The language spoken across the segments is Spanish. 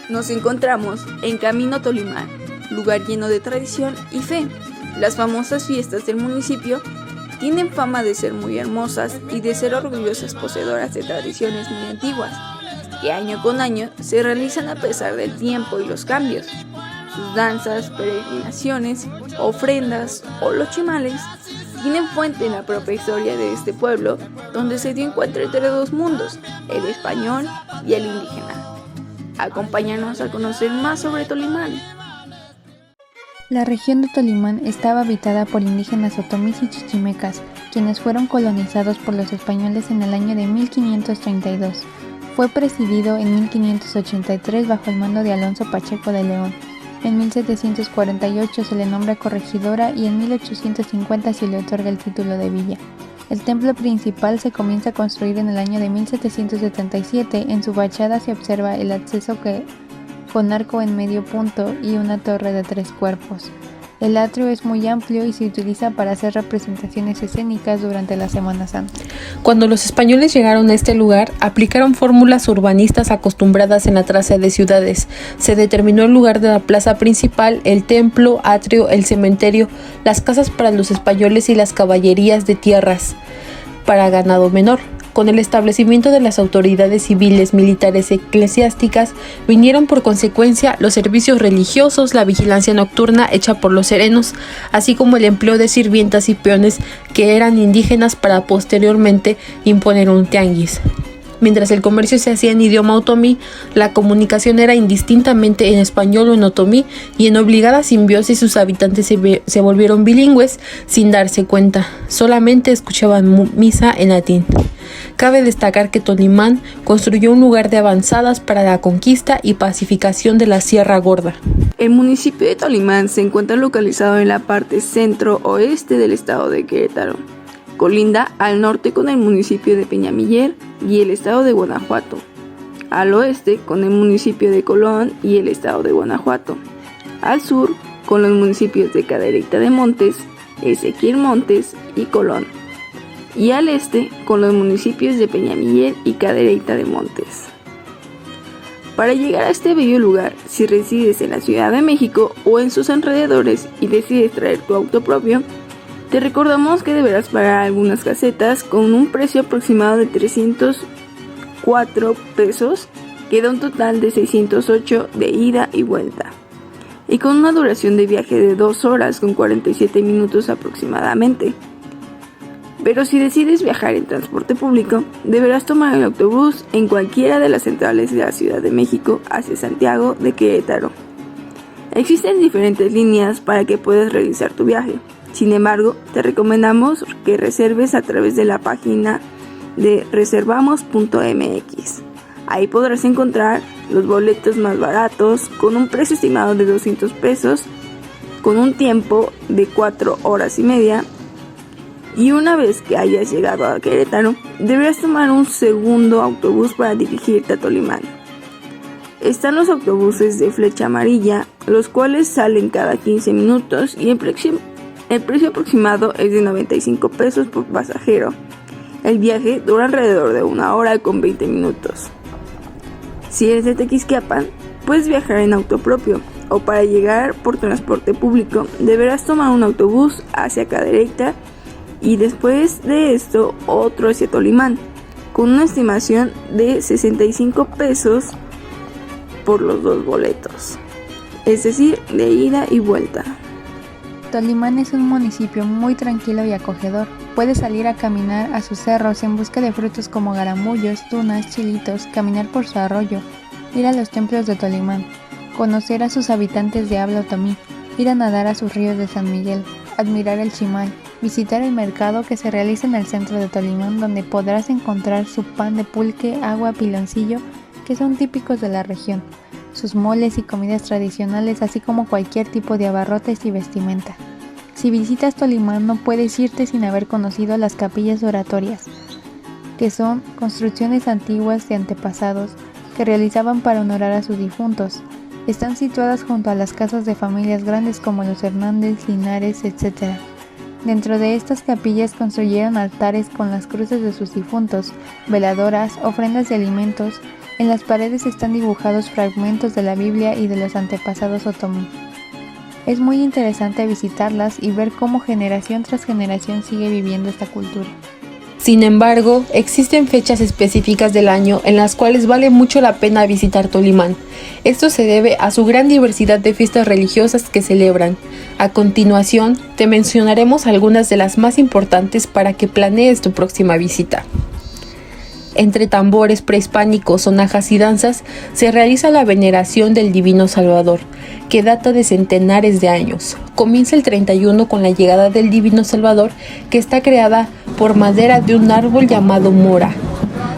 Nos encontramos en Camino Tolimán, lugar lleno de tradición y fe. Las famosas fiestas del municipio tienen fama de ser muy hermosas y de ser orgullosas poseedoras de tradiciones muy antiguas, que año con año se realizan a pesar del tiempo y los cambios. Sus danzas, peregrinaciones, ofrendas o los chimales tienen fuente en la propia historia de este pueblo, donde se dio encuentro entre dos mundos, el español y el indígena. Acompáñanos a conocer más sobre Tolimán. La región de Tolimán estaba habitada por indígenas otomís y chichimecas, quienes fueron colonizados por los españoles en el año de 1532. Fue presidido en 1583 bajo el mando de Alonso Pacheco de León. En 1748 se le nombra corregidora y en 1850 se le otorga el título de villa. El templo principal se comienza a construir en el año de 1777. En su fachada se observa el acceso con arco en medio punto y una torre de 3 cuerpos. El atrio es muy amplio y se utiliza para hacer representaciones escénicas durante la Semana Santa. Cuando los españoles llegaron a este lugar, aplicaron fórmulas urbanistas acostumbradas en la traza de ciudades. Se determinó el lugar de la plaza principal, el templo, atrio, el cementerio, las casas para los españoles y las caballerías de tierras para ganado menor. Con el establecimiento de las autoridades civiles, militares y eclesiásticas, vinieron por consecuencia los servicios religiosos, la vigilancia nocturna hecha por los serenos, así como el empleo de sirvientas y peones que eran indígenas para posteriormente imponer un tianguis. Mientras el comercio se hacía en idioma otomí, la comunicación era indistintamente en español o en otomí, y en obligada simbiosis sus habitantes se volvieron bilingües sin darse cuenta, solamente escuchaban misa en latín. Cabe destacar que Tolimán construyó un lugar de avanzadas para la conquista y pacificación de la Sierra Gorda. El municipio de Tolimán se encuentra localizado en la parte centro-oeste del estado de Querétaro. Colinda al norte con el municipio de Peñamiller y el estado de Guanajuato, al oeste con el municipio de Colón y el estado de Guanajuato, al sur con los municipios de Cadereyta de Montes, Ezequiel Montes y Colón, y al este con los municipios de Peñamiller y Cadereyta de Montes. Para llegar a este bello lugar, si resides en la Ciudad de México o en sus alrededores y decides traer tu auto propio, te recordamos que deberás pagar algunas casetas con un precio aproximado de 304 pesos, que da un total de 608 de ida y vuelta, y con una duración de viaje de 2 horas con 47 minutos aproximadamente. Pero si decides viajar en transporte público, deberás tomar el autobús en cualquiera de las centrales de la Ciudad de México hacia Santiago de Querétaro. Existen diferentes líneas para que puedas realizar tu viaje. Sin embargo, te recomendamos que reserves a través de la página de reservamos.mx. Ahí podrás encontrar los boletos más baratos con un precio estimado de 200 pesos, con un tiempo de 4 horas y media. Y una vez que hayas llegado a Querétaro, deberás tomar un segundo autobús para dirigirte a Tolimán. Están los autobuses de flecha amarilla, los cuales salen cada 15 minutos y el precio aproximado es de 95 pesos por pasajero. El viaje dura alrededor de 1 hora con 20 minutos. Si eres de Tequisquiapan, puedes viajar en auto propio, o para llegar por transporte público deberás tomar un autobús hacia Cadereyta y después de esto otro hacia Tolimán, con una estimación de 65 pesos por los 2 boletos, es decir, de ida y vuelta. Tolimán es un municipio muy tranquilo y acogedor. Puedes salir a caminar a sus cerros en busca de frutos como garamullos, tunas, chilitos, caminar por su arroyo, ir a los templos de Tolimán, conocer a sus habitantes de habla otomí, ir a nadar a sus ríos de San Miguel, admirar el chimal, visitar el mercado que se realiza en el centro de Tolimán, donde podrás encontrar su pan de pulque, agua, piloncillo, que son típicos de la región, sus moles y comidas tradicionales, así como cualquier tipo de abarrotes y vestimenta. Si visitas Tolimán, no puedes irte sin haber conocido las capillas oratorias, que son construcciones antiguas de antepasados que realizaban para honorar a sus difuntos. Están situadas junto a las casas de familias grandes como los Hernández, Linares, etc. Dentro de estas capillas construyeron altares con las cruces de sus difuntos, veladoras, ofrendas de alimentos En las paredes están dibujados fragmentos de la Biblia y de los antepasados otomí. Es muy interesante visitarlas y ver cómo generación tras generación sigue viviendo esta cultura. Sin embargo, existen fechas específicas del año en las cuales vale mucho la pena visitar Tolimán. Esto se debe a su gran diversidad de fiestas religiosas que celebran. A continuación, te mencionaremos algunas de las más importantes para que planees tu próxima visita. Entre tambores prehispánicos, sonajas y danzas, se realiza la veneración del Divino Salvador, que data de centenares de años. Comienza el 31 con la llegada del Divino Salvador, que está creada por madera de un árbol llamado mora.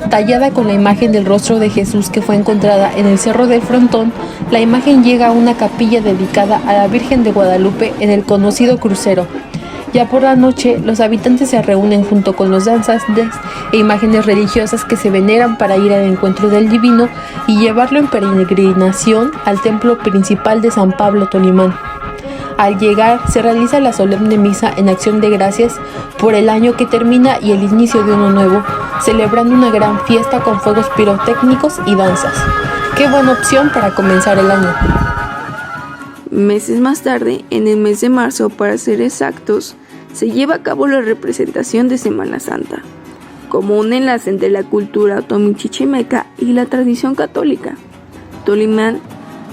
Tallada con la imagen del rostro de Jesús que fue encontrada en el Cerro del Frontón, la imagen llega a una capilla dedicada a la Virgen de Guadalupe en el conocido crucero. Ya por la noche, los habitantes se reúnen junto con los danzantes e imágenes religiosas que se veneran para ir al encuentro del Divino y llevarlo en peregrinación al templo principal de San Pablo Tolimán. Al llegar, se realiza la solemne misa en acción de gracias por el año que termina y el inicio de uno nuevo, celebrando una gran fiesta con fuegos pirotécnicos y danzas. ¡Qué buena opción para comenzar el año! Meses más tarde, en el mes de marzo, para ser exactos, se lleva a cabo la representación de Semana Santa, como un enlace entre la cultura otomí-chichimeca y la tradición católica. Tolimán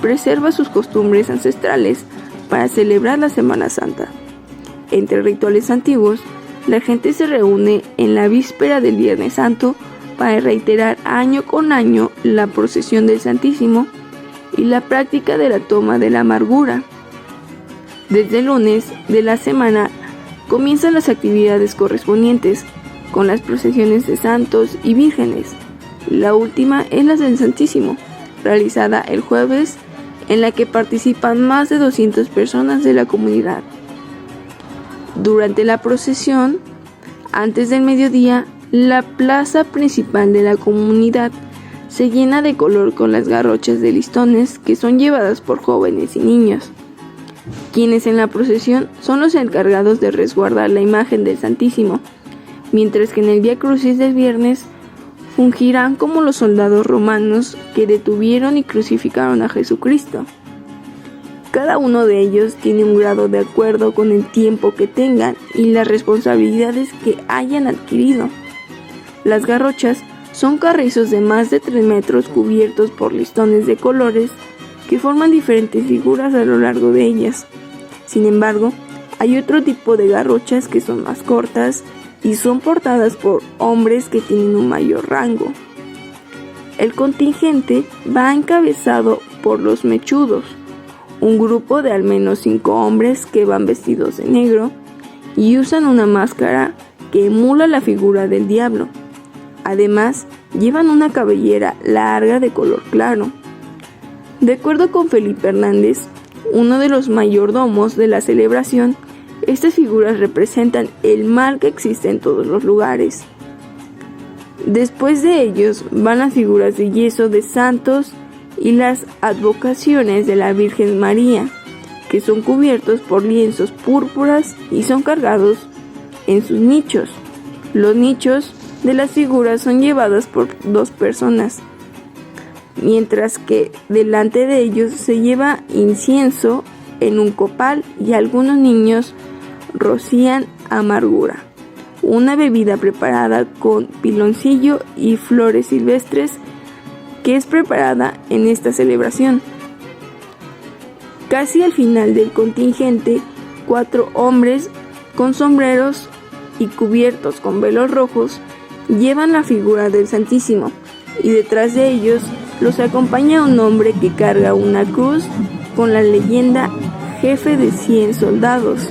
preserva sus costumbres ancestrales para celebrar la Semana Santa. Entre rituales antiguos, la gente se reúne en la víspera del Viernes Santo para reiterar año con año la procesión del Santísimo y la práctica de la toma de la amargura. Desde el lunes de la semana comienzan las actividades correspondientes, con las procesiones de santos y vírgenes. La última es la del Santísimo, realizada el jueves, en la que participan más de 200 personas de la comunidad. Durante la procesión, antes del mediodía, la plaza principal de la comunidad se llena de color con las garrochas de listones que son llevadas por jóvenes y niños, quienes en la procesión son los encargados de resguardar la imagen del Santísimo, mientras que en el Vía Crucis del viernes fungirán como los soldados romanos que detuvieron y crucificaron a Jesucristo. Cada uno de ellos tiene un grado de acuerdo con el tiempo que tengan y las responsabilidades que hayan adquirido. Las garrochas son carrizos de más de 3 metros cubiertos por listones de colores que forman diferentes figuras a lo largo de ellas. Sin embargo, hay otro tipo de garrochas que son más cortas y son portadas por hombres que tienen un mayor rango. El contingente va encabezado por los mechudos, un grupo de al menos 5 hombres que van vestidos de negro y usan una máscara que emula la figura del diablo. Además, llevan una cabellera larga de color claro. De acuerdo con Felipe Hernández, uno de los mayordomos de la celebración, estas figuras representan el mal que existe en todos los lugares. Después de ellos van las figuras de yeso de santos y las advocaciones de la Virgen María, que son cubiertos por lienzos púrpuras y son cargados en sus nichos. Los nichos de las figuras son llevadas por 2 personas, mientras que delante de ellos se lleva incienso en un copal y algunos niños rocían amargura, una bebida preparada con piloncillo y flores silvestres que es preparada en esta celebración. Casi al final del contingente, 4 hombres con sombreros y cubiertos con velos rojos llevan la figura del Santísimo y detrás de ellos los acompaña un hombre que carga una cruz con la leyenda jefe de 100 soldados.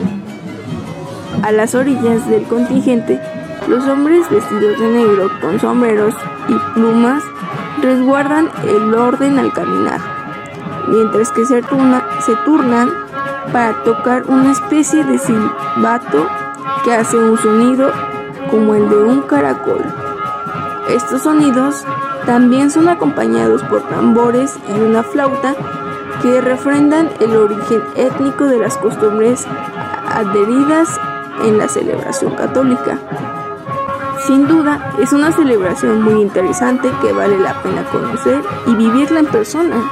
A las orillas del contingente, los hombres vestidos de negro con sombreros y plumas resguardan el orden al caminar, mientras que se turnan para tocar una especie de silbato que hace un sonido como el de un caracol. Estos sonidos también son acompañados por tambores y una flauta que refrendan el origen étnico de las costumbres adheridas en la celebración católica. Sin duda, es una celebración muy interesante que vale la pena conocer y vivirla en persona.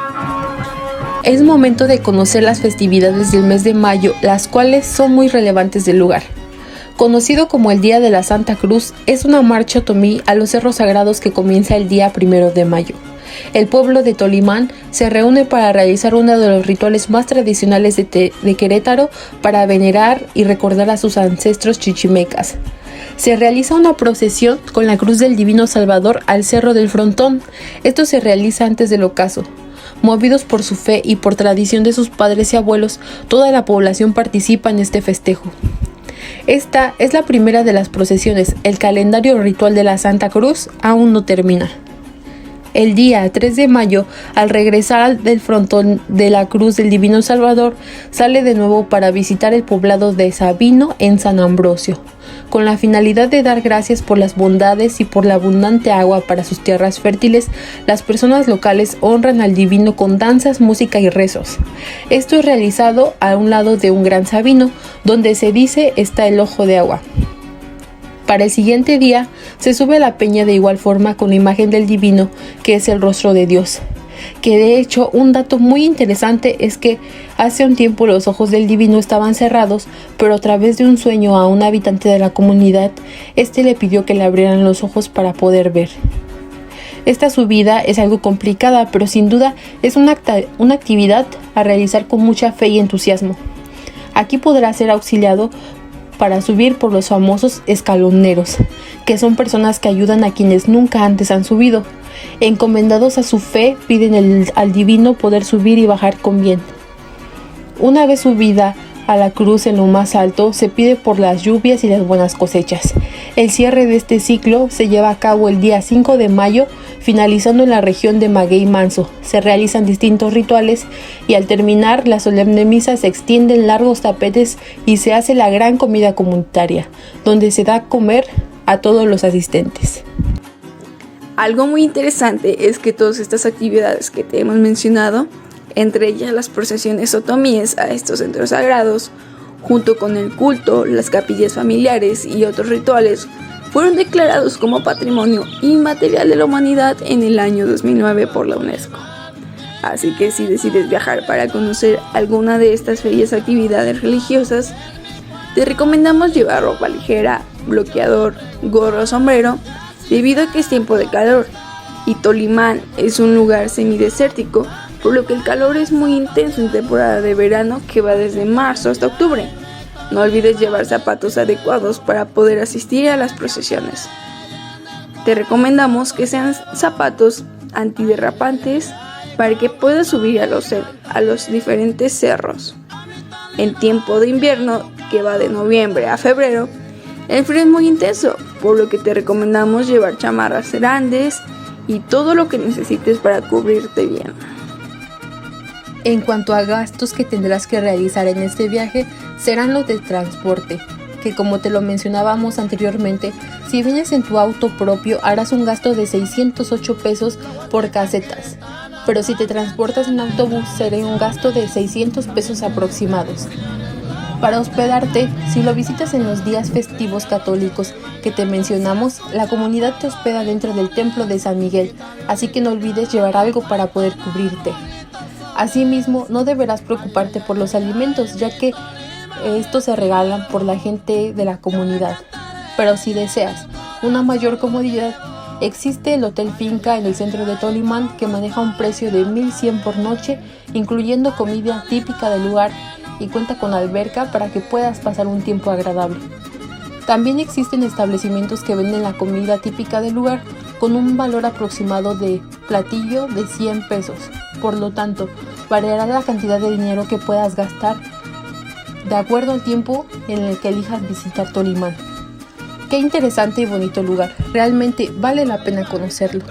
Es momento de conocer las festividades del mes de mayo, las cuales son muy relevantes del lugar. Conocido como el Día de la Santa Cruz, es una marcha otomí a los cerros sagrados que comienza el día 1 de mayo. El pueblo de Tolimán se reúne para realizar uno de los rituales más tradicionales de Querétaro para venerar y recordar a sus ancestros chichimecas. Se realiza una procesión con la cruz del Divino Salvador al Cerro del Frontón. Esto se realiza antes del ocaso. Movidos por su fe y por tradición de sus padres y abuelos, toda la población participa en este festejo. Esta es la primera de las procesiones. El calendario ritual de la Santa Cruz aún no termina. El día 3 de mayo, al regresar del frontón de la Cruz del Divino Salvador, sale de nuevo para visitar el poblado de Sabino en San Ambrosio, con la finalidad de dar gracias por las bondades y por la abundante agua para sus tierras fértiles. Las personas locales honran al divino con danzas, música y rezos. Esto es realizado a un lado de un gran sabino, donde se dice está el ojo de agua. Para el siguiente día se sube a la peña de igual forma con la imagen del divino, que es el rostro de Dios. Que de hecho, un dato muy interesante es que hace un tiempo los ojos del divino estaban cerrados, pero a través de un sueño a un habitante de la comunidad, este le pidió que le abrieran los ojos para poder ver. Esta subida es algo complicada, pero sin duda es una actividad a realizar con mucha fe y entusiasmo. Aquí podrá ser auxiliado para subir por los famosos escaloneros, que son personas que ayudan a quienes nunca antes han subido. Encomendados a su fe, piden al divino poder subir y bajar con bien. Una vez subida a la cruz en lo más alto, se pide por las lluvias y las buenas cosechas. El cierre de este ciclo se lleva a cabo el día 5 de mayo, finalizando en la región de Maguey Manso. Se realizan distintos rituales y al terminar la solemne misa se extienden largos tapetes y se hace la gran comida comunitaria, donde se da a comer a todos los asistentes. Algo muy interesante es que todas estas actividades que te hemos mencionado, entre ellas las procesiones otomíes a estos centros sagrados, junto con el culto, las capillas familiares y otros rituales, fueron declarados como Patrimonio Inmaterial de la Humanidad en el año 2009 por la UNESCO. Así que si decides viajar para conocer alguna de estas bellas actividades religiosas, te recomendamos llevar ropa ligera, bloqueador, gorro o sombrero, debido a que es tiempo de calor, y Tolimán es un lugar semidesértico, por lo que el calor es muy intenso en temporada de verano que va desde marzo hasta octubre. No olvides llevar zapatos adecuados para poder asistir a las procesiones. Te recomendamos que sean zapatos antiderrapantes para que puedas subir a los diferentes cerros. En tiempo de invierno, que va de noviembre a febrero, el frío es muy intenso, por lo que te recomendamos llevar chamarras grandes y todo lo que necesites para cubrirte bien. En cuanto a gastos que tendrás que realizar en este viaje, serán los de transporte, que como te lo mencionábamos anteriormente, si vienes en tu auto propio harás un gasto de 608 pesos por casetas, pero si te transportas en autobús será un gasto de 600 pesos aproximados. Para hospedarte, si lo visitas en los días festivos católicos que te mencionamos, la comunidad te hospeda dentro del templo de San Miguel, así que no olvides llevar algo para poder cubrirte. Asimismo, no deberás preocuparte por los alimentos, ya que estos se regalan por la gente de la comunidad. Pero si deseas una mayor comodidad, existe el Hotel Finca en el centro de Tolimán que maneja un precio de 1,100 por noche, incluyendo comida típica del lugar y cuenta con alberca para que puedas pasar un tiempo agradable. También existen establecimientos que venden la comida típica del lugar con un valor aproximado de platillo de 100 pesos. Por lo tanto, variará la cantidad de dinero que puedas gastar de acuerdo al tiempo en el que elijas visitar Tolimán. Qué interesante y bonito lugar, realmente vale la pena conocerlo.